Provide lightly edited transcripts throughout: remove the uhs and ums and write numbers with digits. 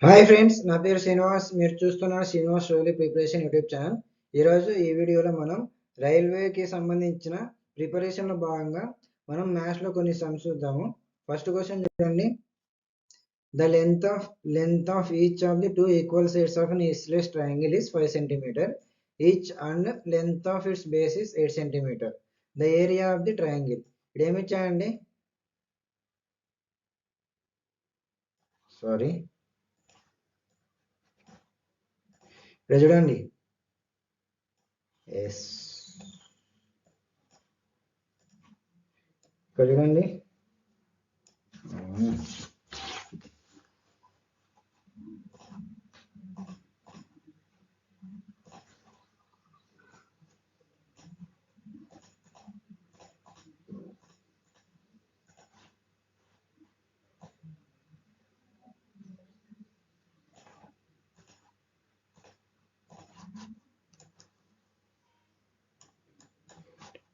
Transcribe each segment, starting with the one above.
Hi friends, నా పేరు శ్రీనివాస్. మీరు చూస్తున్నారు Srinivas railway preparation YouTube channel. ఈరోజు ఈ వీడియోలో మనం రైల్వేకి సంబంధించిన ప్రిపరేషన్లో భాగంగా మనం మ్యాథ్స్లో కొన్ని సమ్స్ చూద్దాము. ఫస్ట్ క్వశ్చన్ చూడండి. The length of each of the two equal sides of an isosceles triangle is 5 cm each and length of its base is 8 cm. The area of the triangle. ఇక్కడ ఏమి ఇచ్చాయండి? ఇక్కడ చూడండి. ఇక్కడ చూడండి.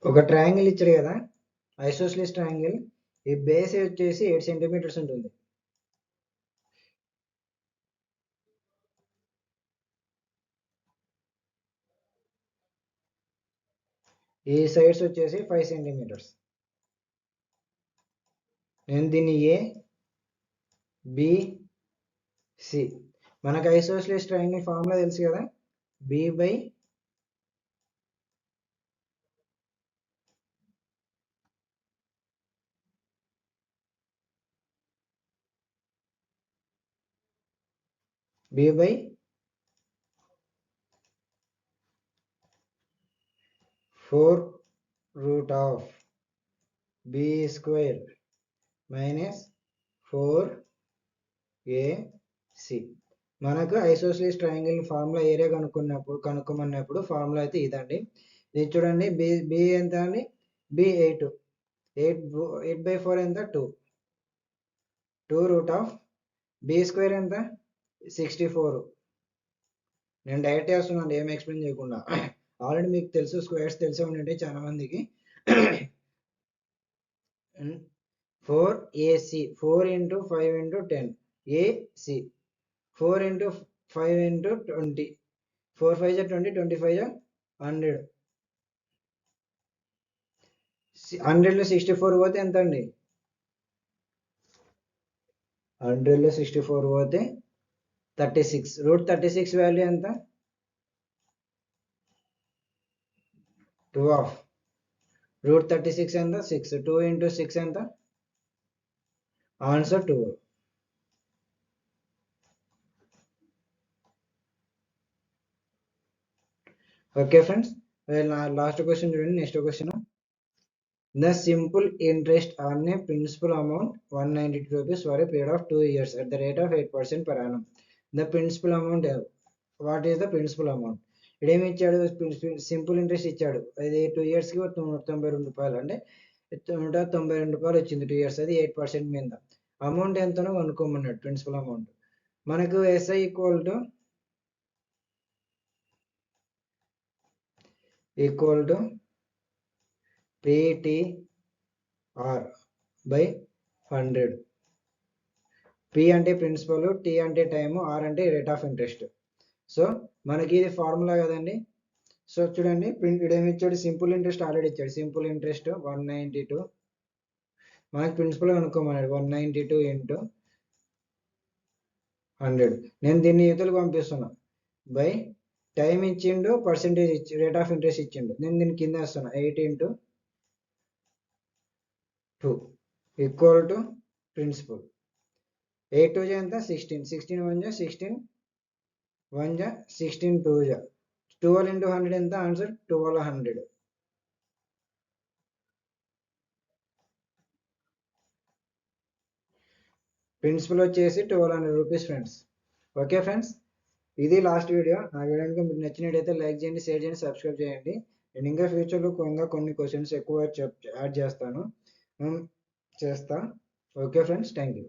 ఒక triangle ఇచ్చాడు కదా, ఐసోస్లిస్ ట్రయాంగిల్. ఈ బేస్ వచ్చేసి 8 సెంటీమీటర్స్ ఉంటుంది. ఈ సైడ్స్ వచ్చేసి 5 సెంటీమీటర్స్. నేను దీన్ని ఏ బి సి, మనకు ఐసోస్లిస్ ట్రయాంగిల్ ఫార్ములా తెలుసు కదా, B by b by 4 root of b square minus 4ac. మనకు ఐసోస్లిస్ ట్రయాంగిల్ ఫార్ములా ఏరియా కనుక్కోమన్నప్పుడు ఫార్ములా అయితే ఇదండి. ఇది చూడండి. బి ఎంత అండి? బి 8 బై 4 ఎంత? 2 రూట్ ఆఫ్ బి స్క్వేర్ ఎంత? 64. నేను డైరెక్ట్ చేస్తున్నాను, ఏం ఎక్స్ప్లెయిన్ చేయకుండా. ఆల్రెడీ మీకు తెలుసు, స్క్వేర్స్ తెలిసే ఉండే చాలా మందికి. 4ac, 4 into 5 into 10 ac, 4 into 5 into 20, 4 5 20, 25 100. 100లో 64 పోతే ఎంత అండి? 100లో 64 పోతే 36. రూట్ 36 వాల్యూ ఎంత? 2 ఆఫ్ రూట్ 36 ఎంత? 6. 2 into 6 ఎంత? Answer 2. Okay friends, last question చూడండి. Next question. The simple interest on a principal amount 192 rupees for a period of 2 years at the rate of 8% per annum. The principal amount, what is the principal amount? ఇదేమి ఇచ్చాడు? Simple interest ఇచ్చాడు. అది 2 yearsకి 192 రూపాయలు, అంటే 192 రూపాయలు వచ్చింది 2 years. అది 8% మీద. అమౌంట్ ఎంతనో కనుక్కోమన్నాడు, ప్రిన్సిపల్ అమౌంట్. మనకు SI equal to PTR by 100. P అంటే ప్రిన్సిపల్, టీ అంటే టైము, ఆర్ అంటే రేట్ ఆఫ్ ఇంట్రెస్ట్. సో మనకి ఇది ఫార్ములా కదండి. సో చూడండి, ఏమి ఇచ్చాడు? సింపుల్ ఇంట్రెస్ట్ ఆల్రెడీ ఇచ్చాడు. సింపుల్ ఇంట్రెస్ట్ 192, మనకి ప్రిన్సిపల్ అనుకోమన్నాడు 192 into 100. నేను దీన్ని యూతలకు పంపిస్తున్నా. బై టైం ఇచ్చిండు, పర్సెంటేజ్ ఇచ్చి, రేట్ ఆఫ్ ఇంట్రెస్ట్ ఇచ్చిండు. నేను దీన్ని కింద వేస్తున్నా. 8 into 2 ఈక్వల్ టు ప్రిన్సిపల్. 8 2 ఎంత? 16. 16 1 16, 1 16, 2 12 into 100 ఎంత? ఆన్సర్ 1200. ప్రిన్సిపల్ వచ్చేసి 1200 రూపీస్ ఫ్రెండ్స్. ఓకే ఫ్రెండ్స్, ఇది లాస్ట్ వీడియో. నా వీడియో కనుక మీకు నచ్చినట్టయితే లైక్ చేయండి, షేర్ చేయండి, సబ్స్క్రైబ్ చేయండి. నేను ఇంకా ఫ్యూచర్లో ఇంకా కొన్ని క్వశ్చన్స్ ఎక్కువ యాడ్ చేస్తా. Okay friends, thank you.